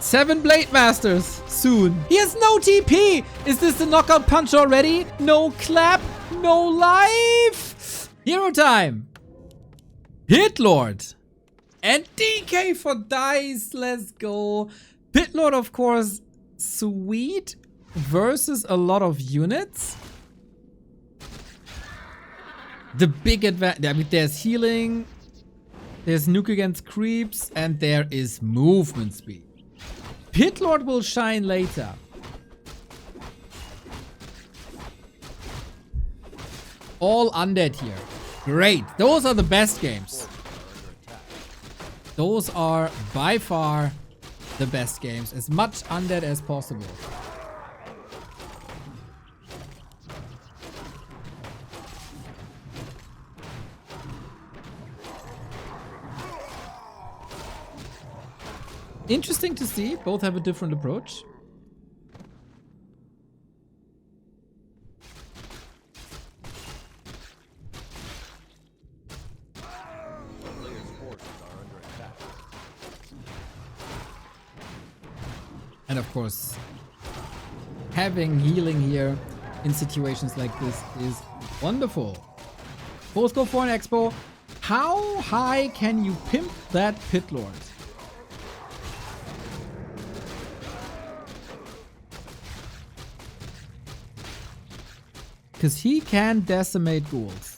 7 Blade Masters soon. He has no TP. Is this the knockout punch already? No clap, no life. Hero time. Hit Lord. And DK for Dise. Let's go. Pit Lord, of course, sweet versus a lot of units. The big advantage, I mean, there's healing, there's nuke against creeps, and there is movement speed. Pit Lord will shine later. All undead here. Great. Those are the best games. Those are by far the best games. As much undead as possible. Interesting to see. Both have a different approach. And of course, having healing here in situations like this is wonderful. Both go for an expo. How high can you pimp that Pit Lord? Because he can decimate ghouls.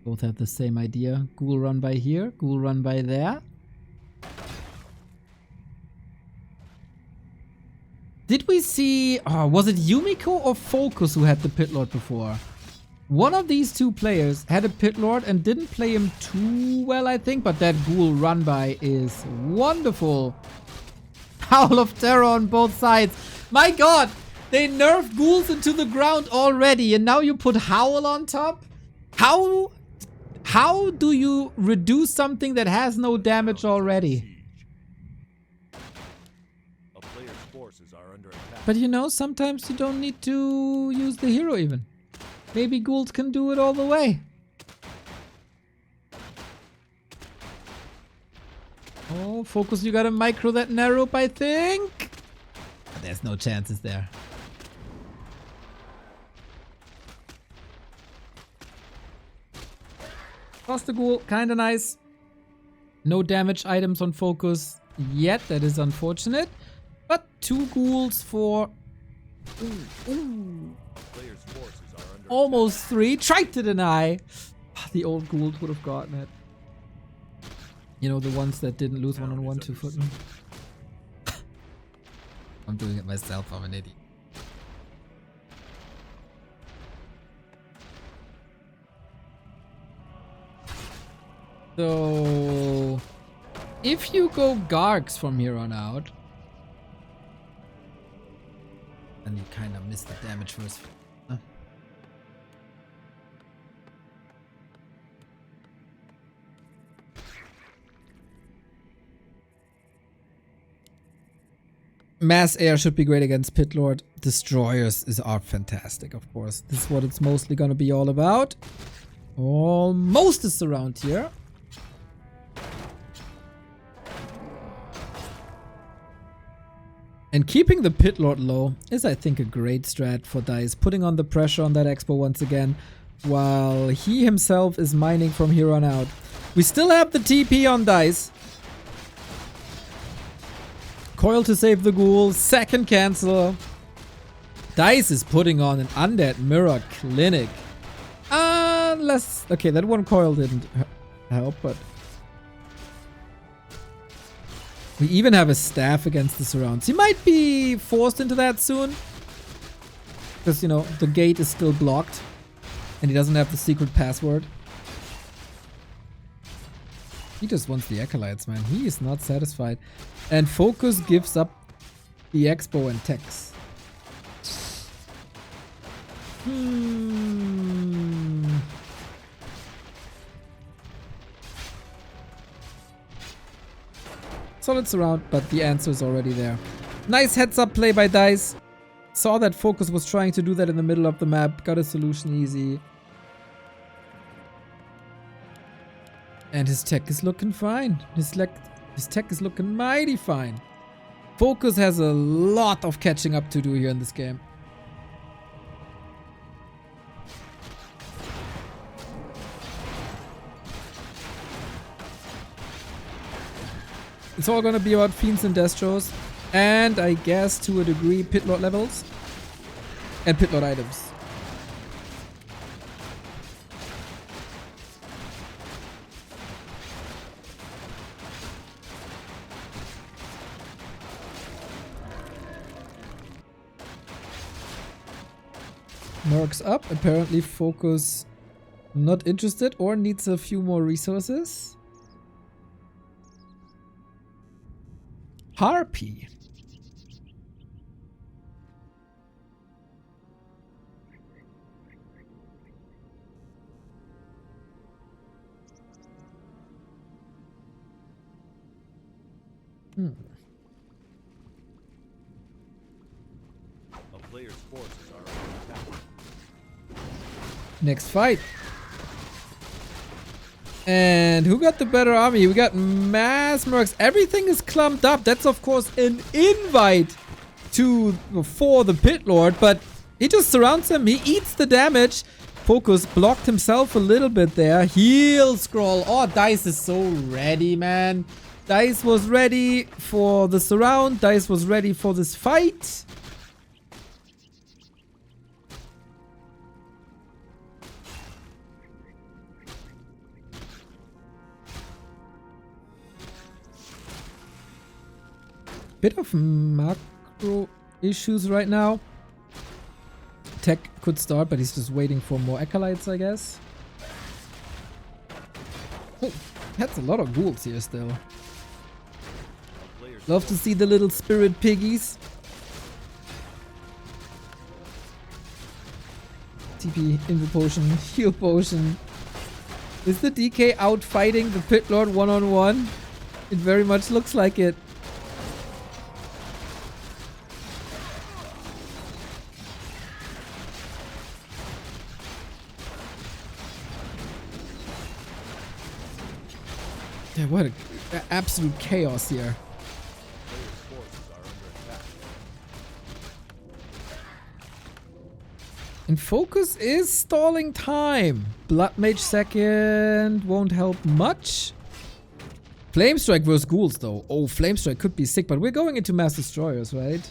Both have the same idea. Ghoul run by here, ghoul run by there. Did we see... Oh, was it Yumiko or FoCuS who had the Pit Lord before? One of these two players had a Pit Lord and didn't play him too well, I think. But that ghoul run by is wonderful. Howl of Terror on both sides. My god! They nerfed ghouls into the ground already. And now you put Howl on top? How do you reduce something that has no damage already? But you know, sometimes you don't need to use the hero even. Maybe ghouls can do it all the way. Oh, FoCuS, you gotta micro that Narup, I think. But there's no chances there. Lost the ghoul, kinda nice. No damage items on FoCuS yet, that is unfortunate. But 2 ghouls for... Ooh. Almost 3. Tried to deny. The old ghouls would have gotten it. You know, the ones that didn't lose one-on-one to Footman. I'm doing it myself, I'm an idiot. So... if you go Gargs from here on out... then you kind of miss the damage first. Mass air should be great against Pit Lord. Destroyers are fantastic, of course. This is what it's mostly gonna be all about. Almost is around here. And keeping the Pit Lord low is, I think, a great strat for Dise. Putting on the pressure on that expo once again, while he himself is mining from here on out. We still have the TP on Dise. Coil to save the ghoul. Second cancel. Dise is putting on an undead mirror clinic. Unless... okay, that one coil didn't help, but... we even have a staff against the surrounds. He might be forced into that soon. Because, you know, the gate is still blocked. And he doesn't have the secret password. He just wants the acolytes, man. He is not satisfied. And FoCuS gives up the expo and techs. Solid surround, but the answer is already there. Nice heads up play by Dise. Saw that FoCuS was trying to do that in the middle of the map. Got a solution easy. And his tech is looking fine. His tech is looking mighty fine. FoCuS has a lot of catching up to do here in this game. It's all gonna be about Fiends and Destros. And I guess to a degree Pit Lord levels. And Pit Lord items. Mercs up. Apparently FoCuS not interested or needs a few more resources. Harpy. A player's forces are under attack. Next fight. And who got the better army? We got mass mercs. Everything is clumped up. That's of course an invite for the Pit Lord, but he just surrounds him. He eats the damage. FoCuS blocked himself a little bit there. Heal scroll. Oh, Dise is so ready, man. Dise was ready for the surround. Dise was ready for this fight. Bit of macro issues right now. Tech could start, but he's just waiting for more acolytes, I guess. Oh, that's a lot of ghouls here still. Love to see the little spirit piggies. TP, Invo Potion, Heal Potion. Is the DK out fighting the Pit Lord one-on-one? It very much looks like it. Yeah, what a absolute chaos here. And FoCuS is stalling time. Blood Mage second won't help much. Flame Strike versus ghouls though. Oh, Flame Strike could be sick, but we're going into Mass Destroyers, right?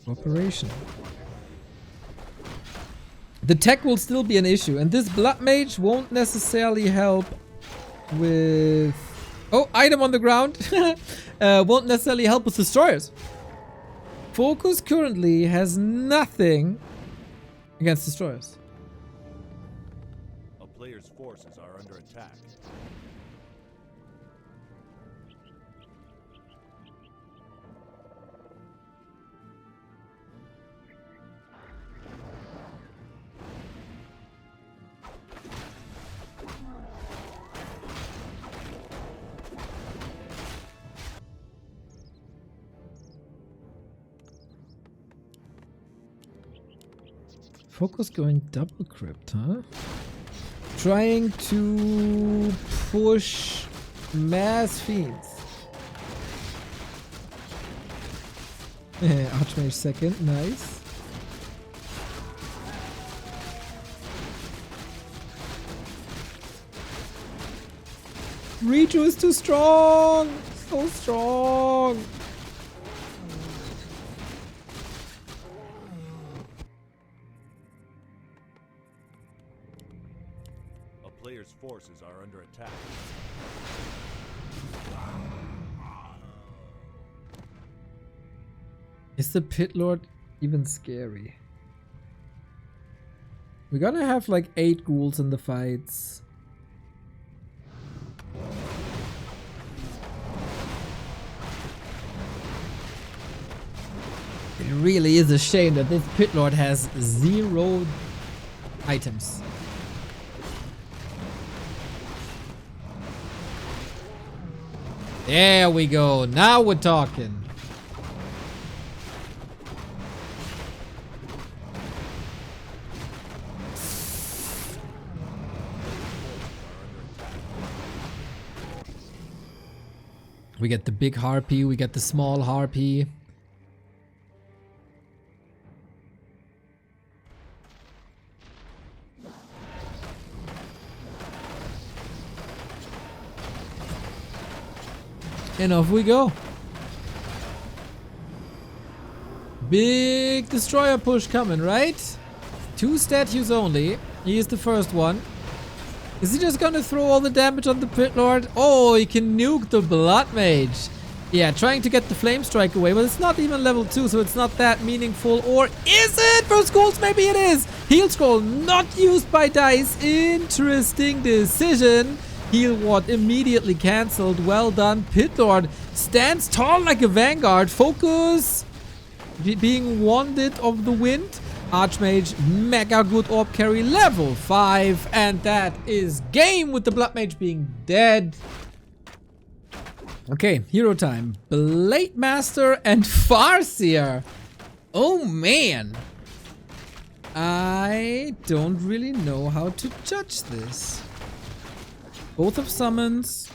Operation. The tech will still be an issue, and this Blood Mage won't necessarily help with... Oh, item on the ground. Won't necessarily help with destroyers. FoCuS currently has nothing against destroyers. A player's forces are under attack. FoCuS going double crypt, huh? Trying to push mass fiends. Archmage second, nice. Reju is too strong! So strong! A player's forces are under attack. Is the Pit Lord even scary? We're gonna have like 8 ghouls in the fights. It really is a shame that this Pit Lord has 0 items. There we go. Now we're talking. We get the big harpy, we get the small harpy. And off we go. Big destroyer push coming, right? 2 statues only. He is the first one. Is he just gonna throw all the damage on the Pit Lord? Oh, he can nuke the Blood Mage. Yeah, trying to get the Flame Strike away, but it's not even level 2, so it's not that meaningful. Or is it? For schools, maybe it is. Heal Scroll not used by Dise. Interesting decision. Heal Ward immediately cancelled. Well done. Pit Lord stands tall like a vanguard. FoCuS being wanded of the wind. Archmage, mega good orb carry, level 5. And that is game with the Blood Mage being dead. Okay, hero time. Blade Master and Farseer. Oh man. I don't really know how to judge this. Both have summons.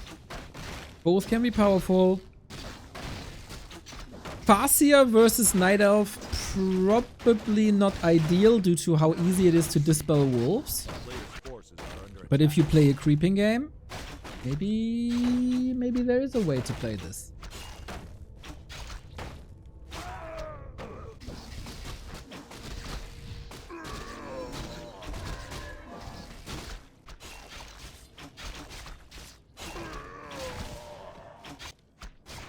Both can be powerful. Farseer versus Night Elf. Probably not ideal due to how easy it is to dispel wolves. But if you play a creeping game, maybe there is a way to play this.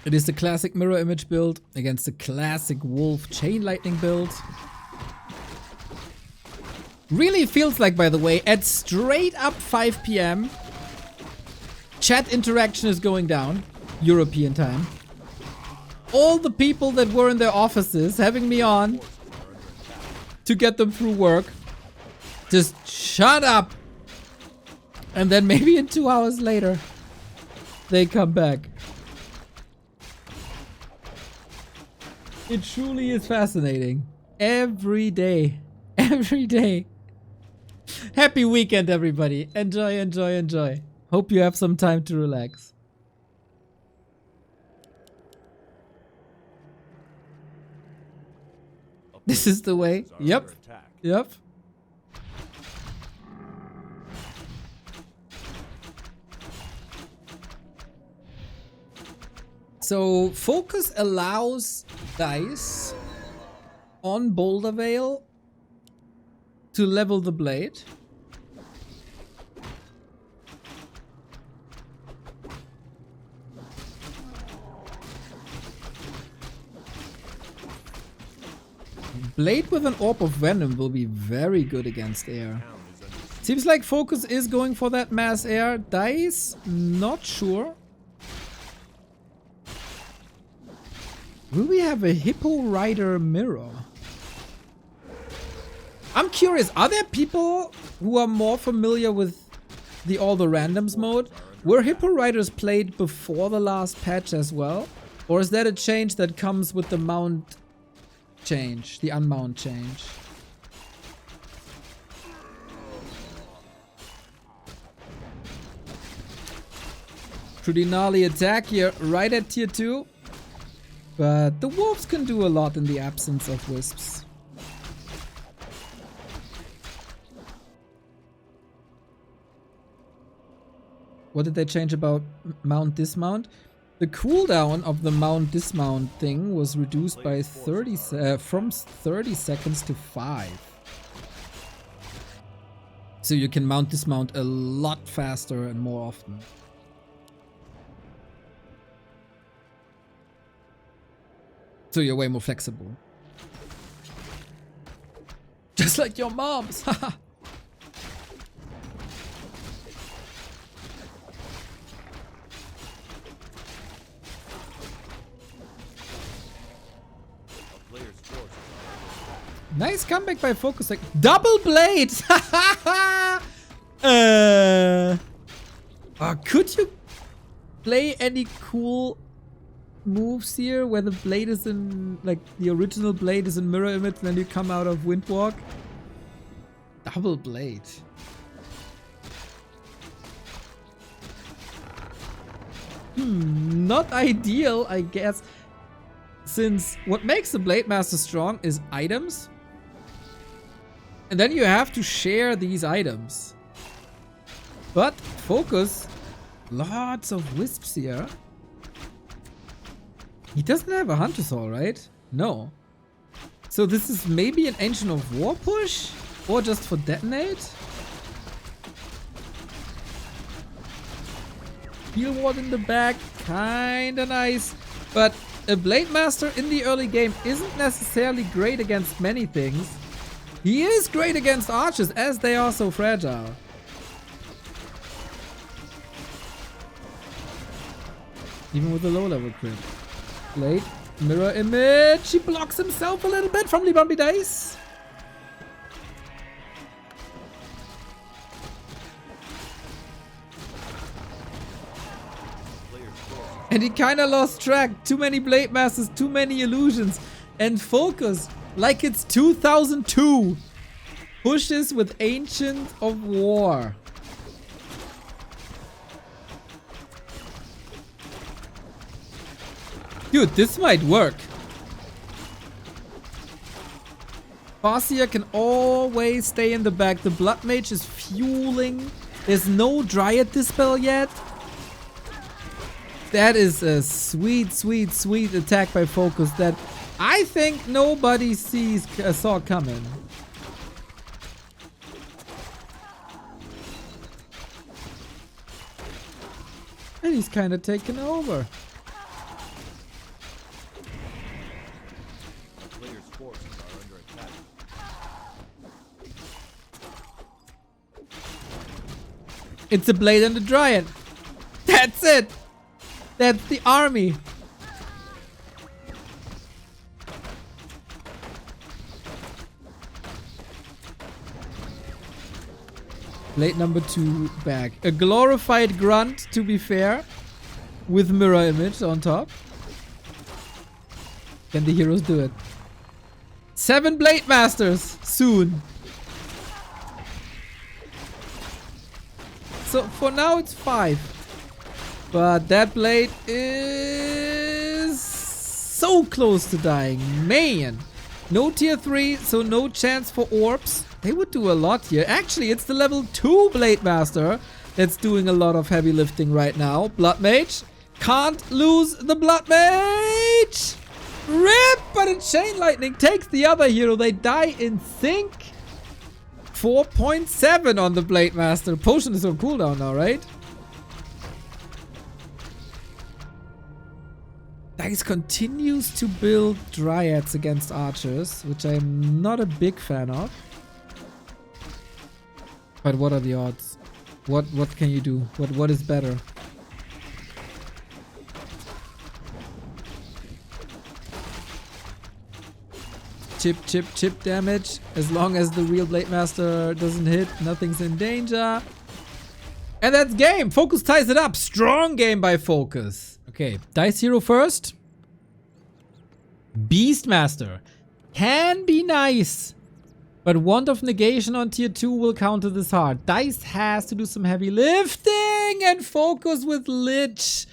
It is the classic mirror image build against the classic wolf chain lightning build. Really feels like, by the way, at straight up 5 PM, chat interaction is going down, European time. All the people that were in their offices having me on to get them through work just shut up. And then maybe in 2 hours later, they come back. It truly is fascinating. Every day. Every day. Happy weekend, everybody. Enjoy, enjoy, enjoy. Hope you have some time to relax. This is the way. Yep. Yep. So FoCuS allows Dise on Boulder Vale to level the blade. Blade with an Orb of Venom will be very good against air. Seems like FoCuS is going for that mass air. Dise, not sure. Will we have a Hippo Rider mirror? I'm curious, are there people who are more familiar with the all the randoms mode? Were Hippo Riders played before the last patch as well? Or is that a change that comes with the mount change, the unmount change? Pretty gnarly attack here, right at tier 2. But the wolves can do a lot in the absence of wisps. What did they change about mount dismount? The cooldown of the mount dismount thing was reduced by 30 from 30 seconds to 5. So you can mount dismount a lot faster and more often. So you're way more flexible. Just like your mom's. Haha. Player's forces Nice comeback by FoCuS. Like, double blade! Could you play any cool moves here where the blade is in, like, the original blade is in mirror image and then you come out of Windwalk? Double blade. Not ideal, I guess. Since what makes the Blade Master strong is items. And then you have to share these items. But FoCuS, lots of wisps here. He doesn't have a Hunter Saw, right? No. So this is maybe an Ancient of War push? Or just for detonate? Heal ward in the back, kinda nice. But a Blade Master in the early game isn't necessarily great against many things. He is great against archers as they are so fragile. Even with a low level crit. Blade, mirror image. He blocks himself a little bit from Libambi Dise. And he kinda lost track. Too many Blade Masters, too many illusions. And FoCuS, like it's 2002, pushes with Ancient of War. Dude, this might work. Farseer can always stay in the back. The Blood Mage is fueling. There's no Dryad Dispel yet. That is a sweet, sweet, sweet attack by FoCuS that I think nobody saw coming. And he's kind of taken over. Players' forces are under attack. It's a Blade and a Dryad. That's it. That's the army. Blade number 2 back. A glorified grunt, to be fair, with mirror image on top. Can the heroes do it? 7 Blade Masters soon. So for now it's 5. But that blade is so close to dying. Man. No tier 3, so no chance for orbs. They would do a lot here. Actually, it's the level 2 Blade Master that's doing a lot of heavy lifting right now. Blood Mage. Can't lose the Blood Mage. RIP! But a Chain Lightning takes the other hero. They die in sync. 4.7 on the Blade Master. Potion is on cooldown now, right? Dise continues to build Dryads against archers, which I'm not a big fan of. But what are the odds? What can you do? What is better? Chip damage. As long as the real Blade Master doesn't hit, nothing's in danger. And that's game. FoCuS ties it up. Strong game by FoCuS. Okay, Dise hero first. Beastmaster. Can be nice. But Wand of Negation on tier 2 will counter this hard. Dise has to do some heavy lifting and FoCuS with Lich.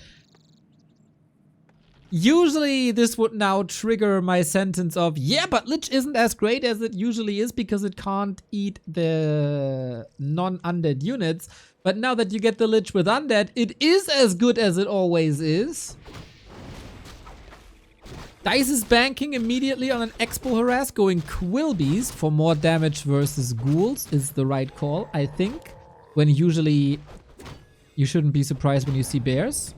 Usually this would now trigger my sentence of, yeah, but Lich isn't as great as it usually is because it can't eat the non-undead units. But now that you get the Lich with undead, it is as good as it always is. Dise is banking immediately on an Expo Harass, going Quill Beast for more damage versus ghouls is the right call, I think. When usually you shouldn't be surprised when you see bears.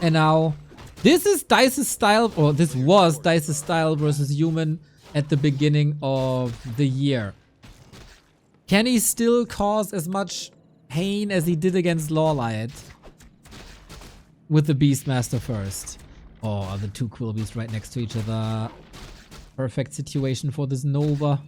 And now, this is Dice's style, or this was Dice's style versus human at the beginning of the year. Can he still cause as much pain as he did against Lawlight? With the Beastmaster first. Oh, the two Quilbies right next to each other. Perfect situation for this Nova.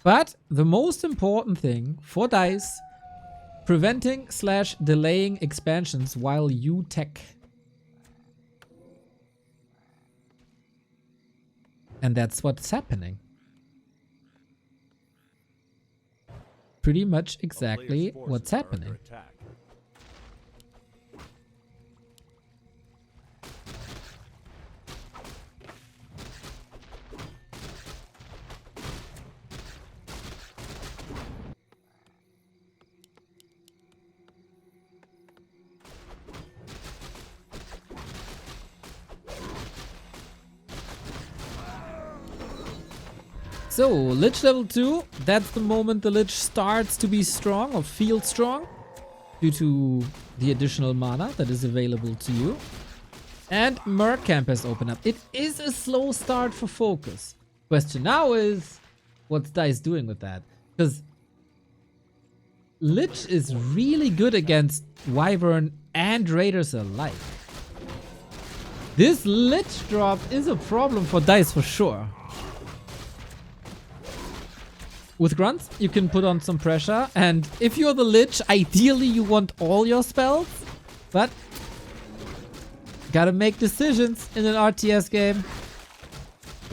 But the most important thing for Dise, preventing / delaying expansions while you tech. And that's what's happening. Pretty much exactly what's happening. So, Lich level 2, that's the moment the Lich starts to be strong or feel strong due to the additional mana that is available to you. And Merc Camp has opened up. It is a slow start for FoCuS. Question now is, what's Dise doing with that? Because Lich is really good against Wyvern and Raiders alike. This Lich drop is a problem for Dise for sure. With Grunts, you can put on some pressure, and if you're the Lich, ideally you want all your spells, but gotta make decisions in an RTS game.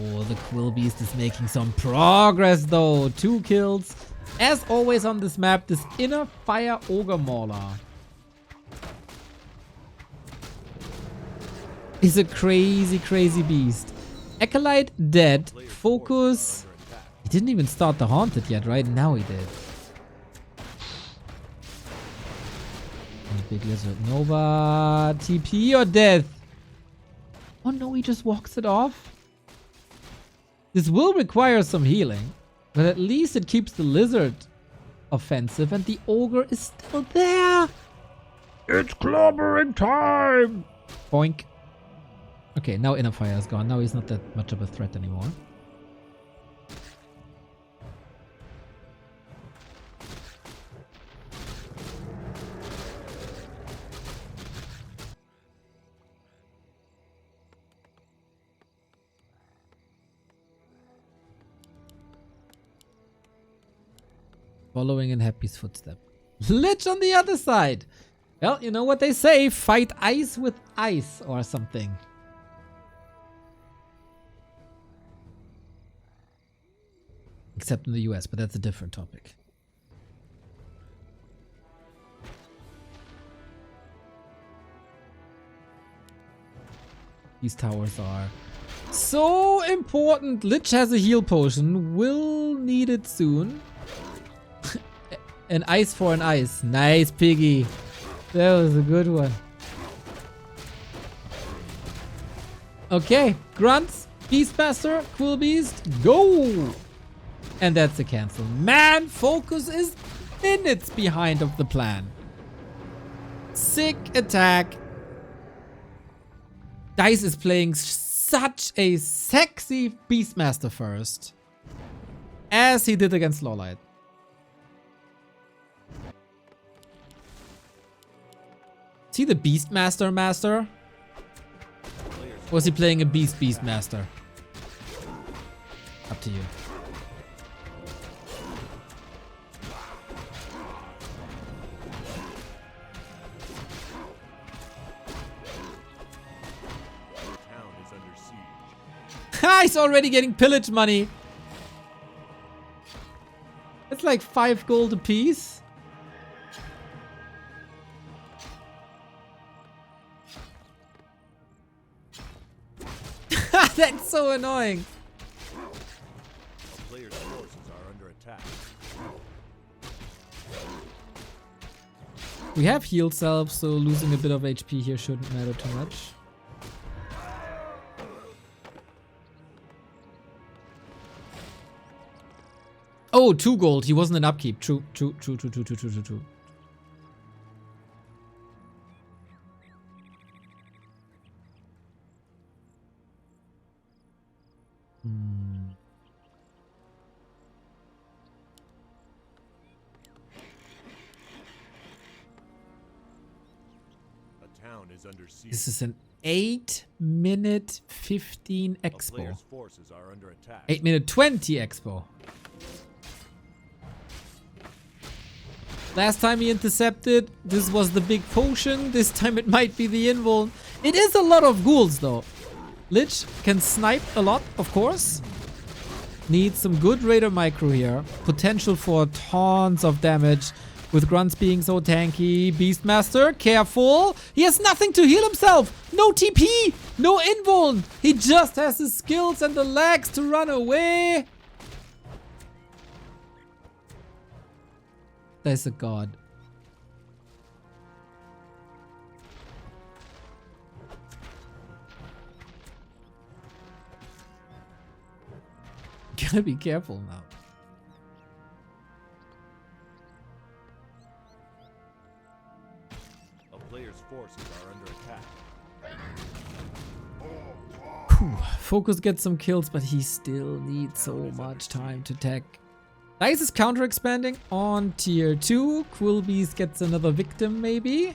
Oh, the Quillbeast is making some progress though. 2 kills. As always on this map, this inner fire ogre mauler is a crazy, crazy beast. Acolyte dead. FoCuS. He didn't even start the Haunted yet, right? Now he did. And Big Lizard Nova. TP or death? Oh no, he just walks it off. This will require some healing, but at least it keeps the Lizard offensive and the Ogre is still there. It's clobbering time. Boink. Okay, now Inner Fire is gone. Now he's not that much of a threat anymore. Following in Happy's footstep. Lich on the other side. Well, you know what they say. Fight ice with ice or something. Except in the US, but that's a different topic. These towers are so important. Lich has a heal potion. Will need it soon. An ice for an ice. Nice, Piggy. That was a good one. Okay. Grunts, Beastmaster, Quillbeast, go! And that's a cancel. Man, FoCuS is minutes behind of the plan. Sick attack. Dise is playing such a sexy Beastmaster first. As he did against Lawlight. Is he the Beastmaster Master? Or is he playing a Beastmaster? Up to you. Town is under siege. Ha! He's already getting pillage money. It's like 5 gold apiece. That's so annoying. Players' forces are under attack. We have healed selves, so losing a bit of HP here shouldn't matter too much. Oh, 2 gold. He wasn't an upkeep. True. town is under siege. This is an 8-minute 15 A expo. player's forces are under attack. 8-minute 20 expo. Last time he intercepted, this was the big potion. This time it might be the invuln. It is a lot of ghouls though. Lich can snipe a lot, of course. Needs some good raider micro here. Potential for tons of damage with grunts being so tanky. Beastmaster, careful. He has nothing to heal himself. No TP, no invuln. He just has the skills and the legs to run away. There's a god. Gotta be careful now. A player's forces are under attack. Whew. FoCuS gets some kills, but he still needs so much time to tech. Dise is counter expanding on tier 2. Quillbeast gets another victim maybe.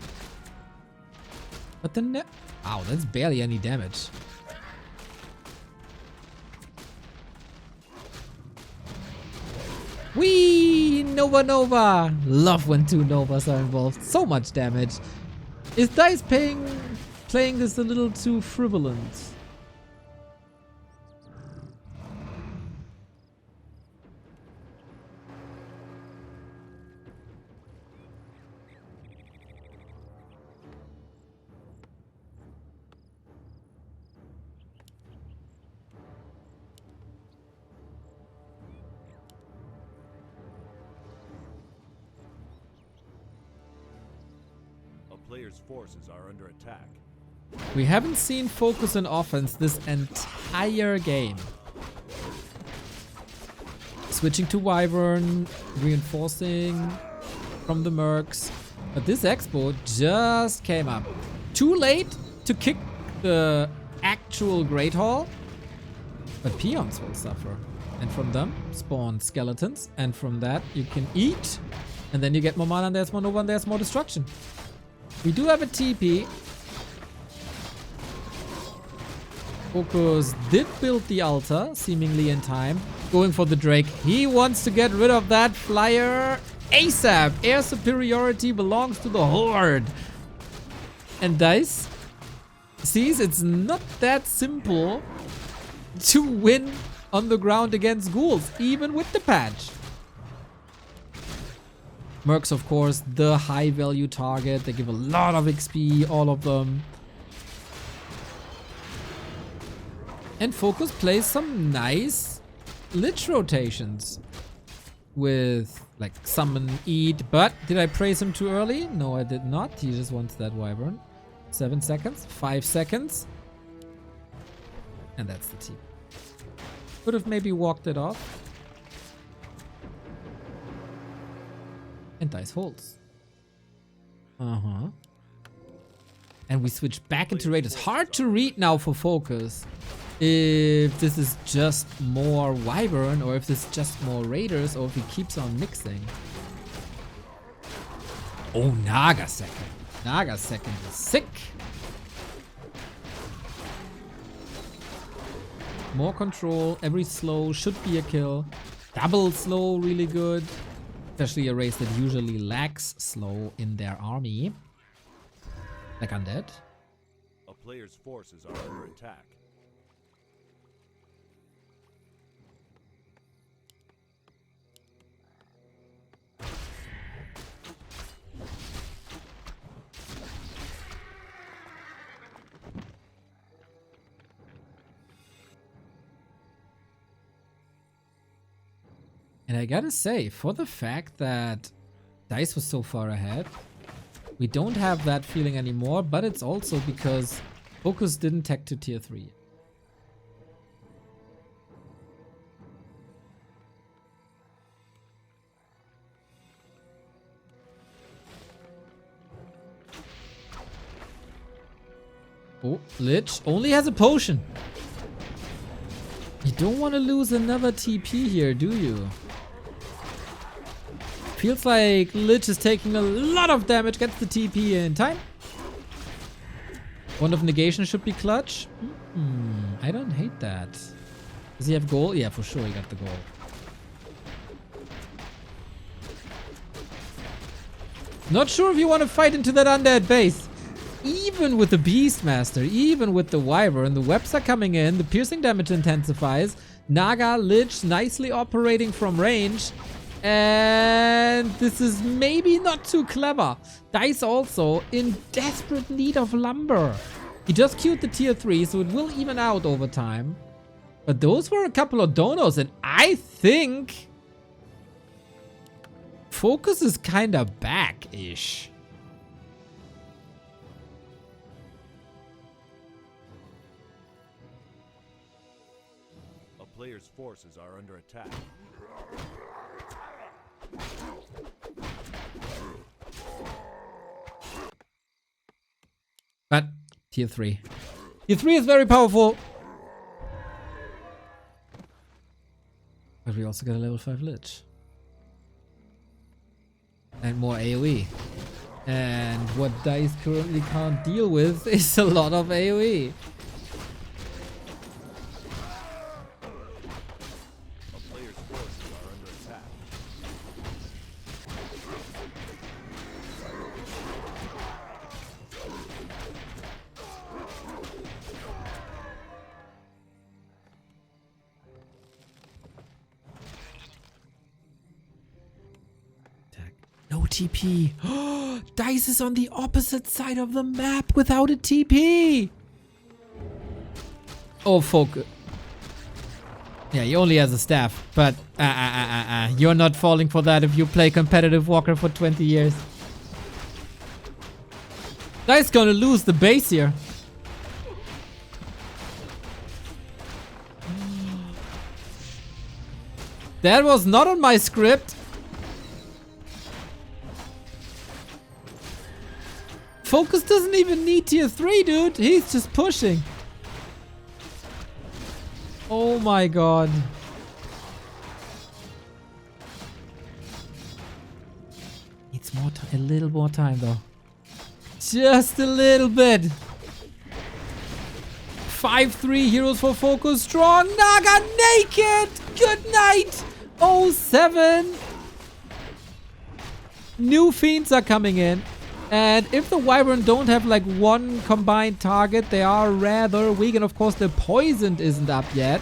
But then wow, that's barely any damage. Whee! Nova Nova! Love when 2 Novas are involved. So much damage. Is Dise playing this a little too frivolent? Players' forces are under attack. We haven't seen FoCuS in offense this entire game. Switching to Wyvern, reinforcing from the Mercs. But this expo just came up. Too late to kick the actual Great Hall. But peons will suffer. And from them spawn skeletons. And from that you can eat. And then you get more mana and there's more Nova and there's more destruction. We do have a TP. FoCuS did build the altar, seemingly in time. Going for the Drake. He wants to get rid of that flyer ASAP. Air superiority belongs to the Horde. And Dise sees it's not that simple to win on the ground against ghouls, even with the patch. Mercs, of course, the high value target. They give a lot of XP, all of them. And FoCuS plays some nice Lich rotations with like summon, eat. But did I praise him too early? No, I did not. He just wants that Wyvern. 7 seconds, 5 seconds. And that's the team. Could have maybe walked it off. And Dise holds. Uh-huh. And we switch back into raid. It's hard to read now for FoCuS. If this is just more Wyvern or if this is just more Raiders or if he keeps on mixing. Oh, Naga second. Naga second is sick. More control. Every slow should be a kill. Double slow, really good. Especially a race that usually lacks slow in their army. Like Undead. A player's forces are under attack. And I gotta say, for the fact that Dise was so far ahead, we don't have that feeling anymore, but it's also because FoCuS didn't tech to tier 3. Oh, Lich only has a potion. You don't want to lose another TP here, do you? Feels like Lich is taking a lot of damage, gets the TP in time. One of negation should be clutch. I don't hate that. Does he have goal? Yeah, for sure he got the goal. Not sure if you want to fight into that undead base. Even with the Beastmaster, even with the Wyvern, the webs are coming in, the piercing damage intensifies. Naga, Lich nicely operating from range. And this is maybe not too clever. Dise also in desperate need of lumber. He just queued the tier 3, so it will even out over time. But those were a couple of donos, and I think FoCuS is kind of back-ish. A player's forces are under attack. But tier 3. Tier 3 is very powerful. But we also got a level 5 Lich. And more AoE. And what Dise currently can't deal with is a lot of AoE. A player's forces are under attack. No TP. Dise is on the opposite side of the map without a TP. Oh, FoCuS. Yeah, he only has a staff, but you're not falling for that if you play competitive Warcraft for 20 years. Dise gonna lose the base here. That was not on my script. FoCuS doesn't even need tier 3, dude. He's just pushing. Oh my god. Needs more time, a little more time though. Just a little bit. 5-3 heroes for FoCuS. Strong. Naga naked. Good night. 07. New fiends are coming in. And if the Wyvern don't have like one combined target, they are rather weak. And of course the poisoned isn't up yet.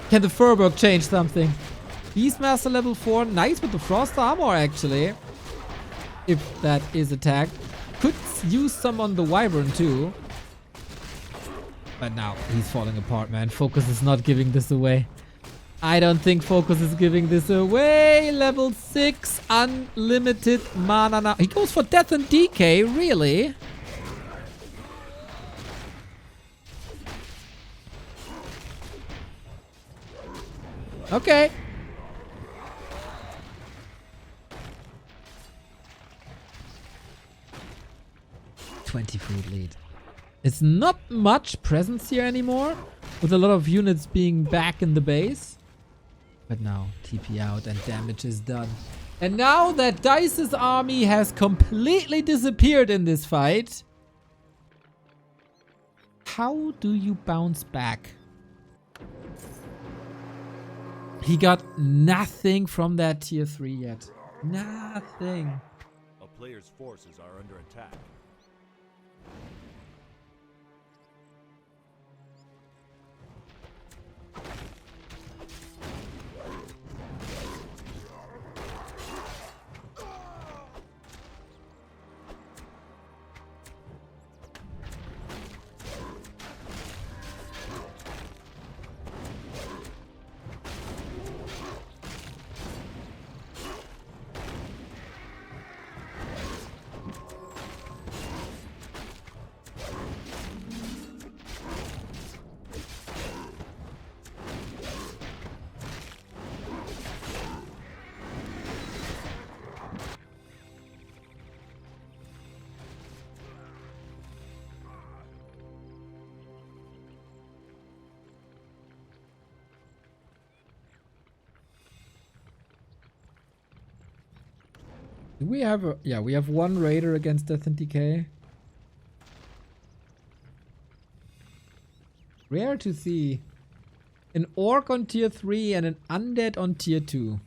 Can the Furberg change something? Beastmaster level 4. Nice with the frost armor actually. If that is attacked. Could use some on the Wyvern too. But now he's falling apart, man. FoCuS is not giving this away. I don't think FoCuS is giving this away. Level 6, unlimited mana now. He goes for death and decay, really? Okay. .20 lead. It's not much presence here anymore, with a lot of units being back in the base. But now, TP out and damage is done. And now that Dice's army has completely disappeared in this fight, how do you bounce back? He got nothing from that tier 3 yet. Nothing. A player's forces are under attack. Do we have a... Yeah, we have one Raider against Death and Decay. Rare to see an Orc on tier 3 and an Undead on tier 2.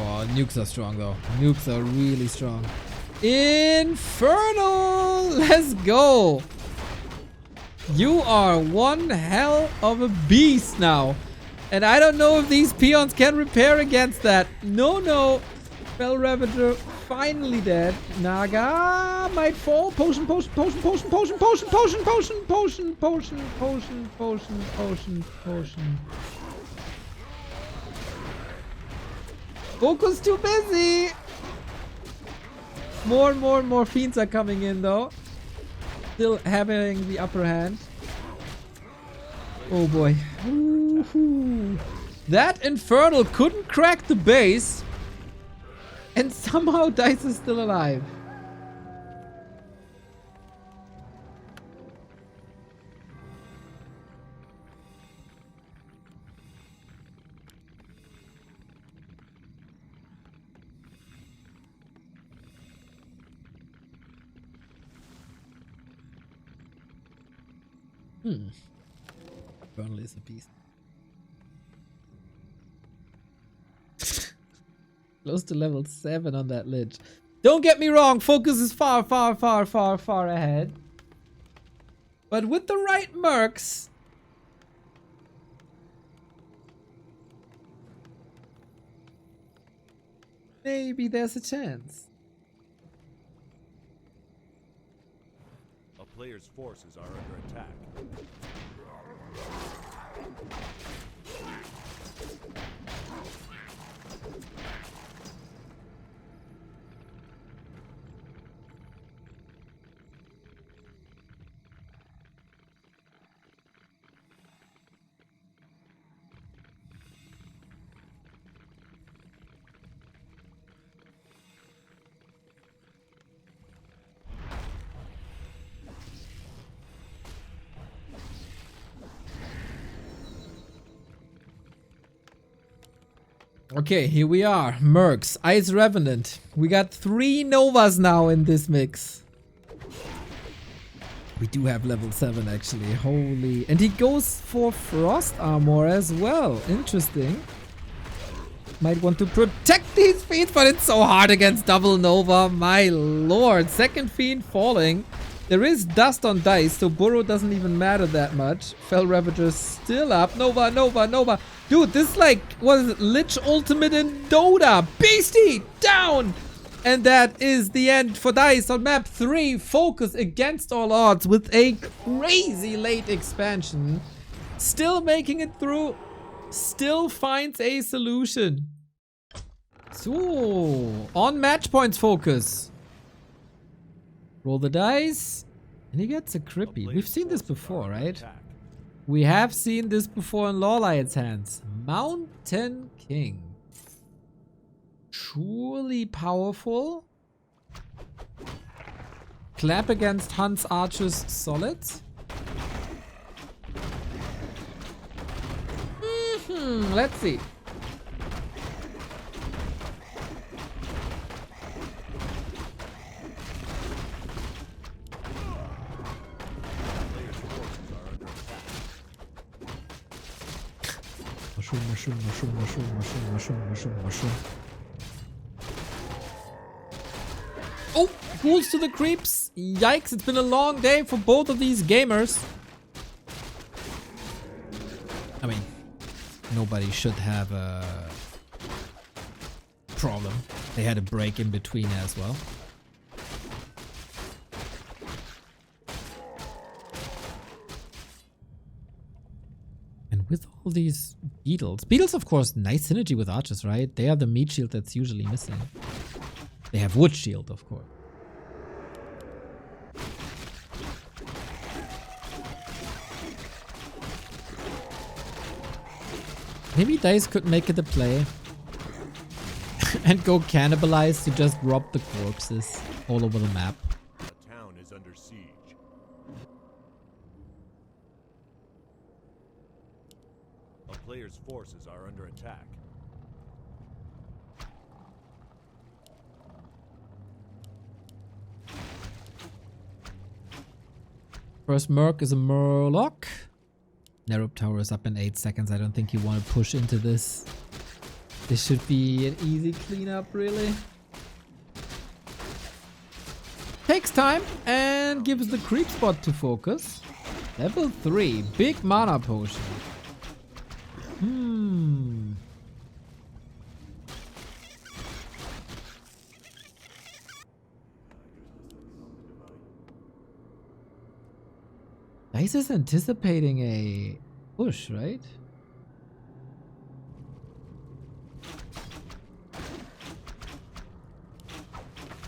Oh, nukes are strong though. Nukes are really strong. Infernal! Let's go! You are one hell of a beast now. And I don't know if these peons can repair against that. No, no. Fell Ravager finally dead. Naga might fall. Potion, potion, potion, potion, potion, potion, potion, potion, potion, potion, potion, potion, potion, potion. FoCuS too busy. More and more fiends are coming in though. Still having the upper hand. Oh boy. That Infernal couldn't crack the base. And somehow Dise is still alive. Infernal is a beast. Close to level 7 on that Lich. Don't get me wrong, FoCuS is far ahead. But with the right mercs, maybe there's a chance. A player's forces are under attack. Okay, here we are. Mercs, Ice Revenant. We got 3 Novas now in this mix. We do have level 7 actually. Holy. And he goes for Frost Armor as well. Interesting. Might want to protect these Fiends, but it's so hard against double Nova. My lord. Second Fiend falling. There is dust on Dise, so Burrow doesn't even matter that much. Fell Ravager still up. Nova, Nova, Nova. Dude, this is like, what is it? Lich Ultimate in Dota. Beastie, down! And that is the end for Dise on map 3. FoCuS against all odds with a crazy late expansion. Still making it through. Still finds a solution. So, on match points, FoCuS. Roll the dice. And he gets a Crippy. We've seen this before, right? We have seen this before in Lawliot's hands. Mountain King. Truly powerful. Clap against Hunt's Archers solid. Let's see. Mushroom. Oh, ghouls to the creeps. Yikes, it's been a long day for both of these gamers. I mean, nobody should have a problem. They had a break in between as well. And with all these beetles of course nice synergy with archers, right? They are the meat shield that's usually missing. They have wood shield, of course. Maybe Dise could make it a play. and go cannibalize to just rob the corpses all over the map. The town is under siege. A player's forces are under attack. First Merc is a Murloc. Nerub Tower is up in 8 seconds. I don't think you want to push into this. This should be an easy cleanup, really. Takes time and gives the creep spot to FoCuS. Level 3. Big mana potion. Dise is anticipating a push, right?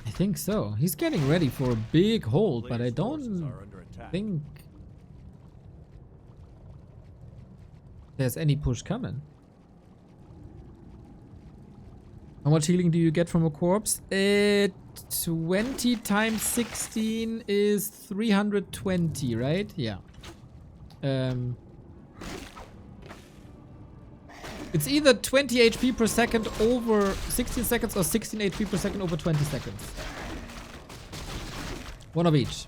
I think so. He's getting ready for a big hold, but I don't think there's any push coming. How much healing do you get from a corpse? 20 times 16 is 320, right? Yeah. It's either 20 HP per second over 16 seconds or 16 HP per second over 20 seconds. One of each.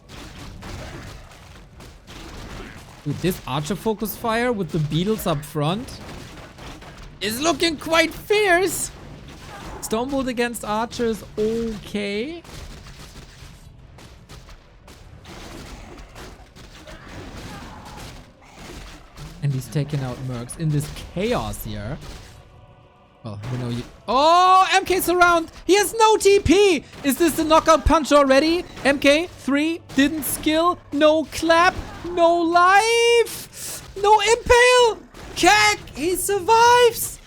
Dude, this archer focus fire with the beetles up front is looking quite fierce. Stormbolt against archers, okay. And he's taking out mercs in this chaos here. Well, you know you... Oh, MK surround! He has no TP! Is this the knockout punch already? MK3 didn't skill, no clap, no life, no impale! Kek! He survives!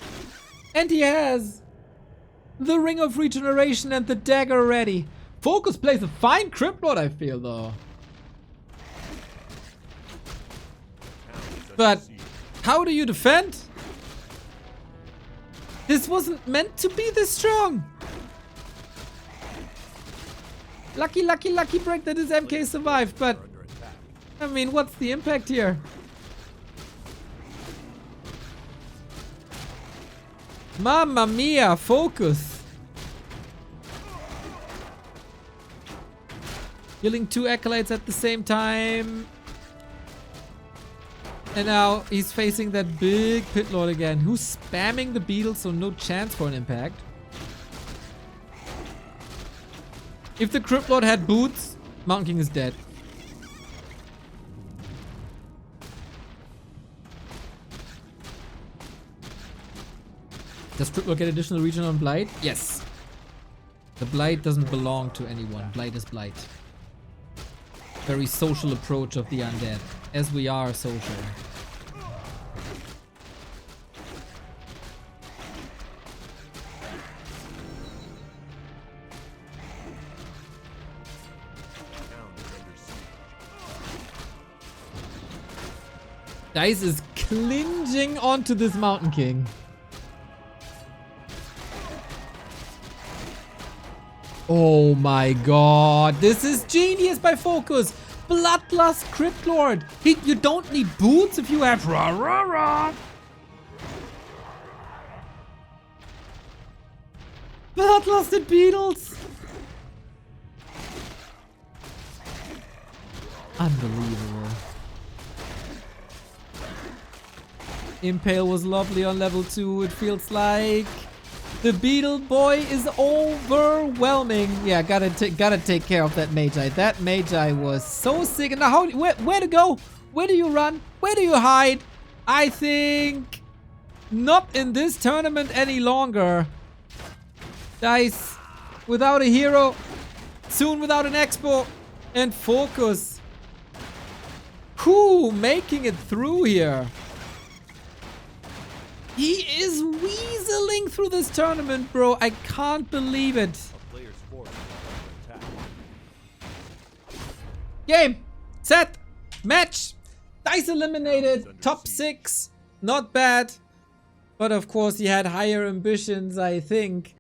And he has the Ring of Regeneration and the dagger ready. FoCuS plays a fine Crypt Lord, I feel, though. But how do you defend? This wasn't meant to be this strong. Lucky break that his MK survived, but I mean, what's the impact here? Mamma mia, FoCuS. Killing 2 acolytes at the same time. And now he's facing that big Pit Lord again, who's spamming the beetles, so no chance for an impact. If the Crypt Lord had boots, Mountain King is dead. Does Crypt Lord get additional region on Blight? Yes. The Blight doesn't belong to anyone. Blight is Blight. Very social approach of the undead, as we are social. Dise is clinging onto this Mountain King. Oh my god, this is genius by FoCuS. Bloodlust Crypt Lord. You don't need boots if you have rah rah rah. Bloodlusted beetles. Unbelievable. Impale was lovely on level 2, it feels like. The beetle boy is overwhelming. Yeah, gotta take care of that Magi. That Magi was so sick. Now, where to go? Where do you run? Where do you hide? I think not in this tournament any longer. Dise without a hero, soon without an expo, and FoCuS. Who making it through here? He is weaseling through this tournament, bro. I can't believe it. Game, set, match. Dise eliminated. Top 6. Not bad. But of course, he had higher ambitions, I think.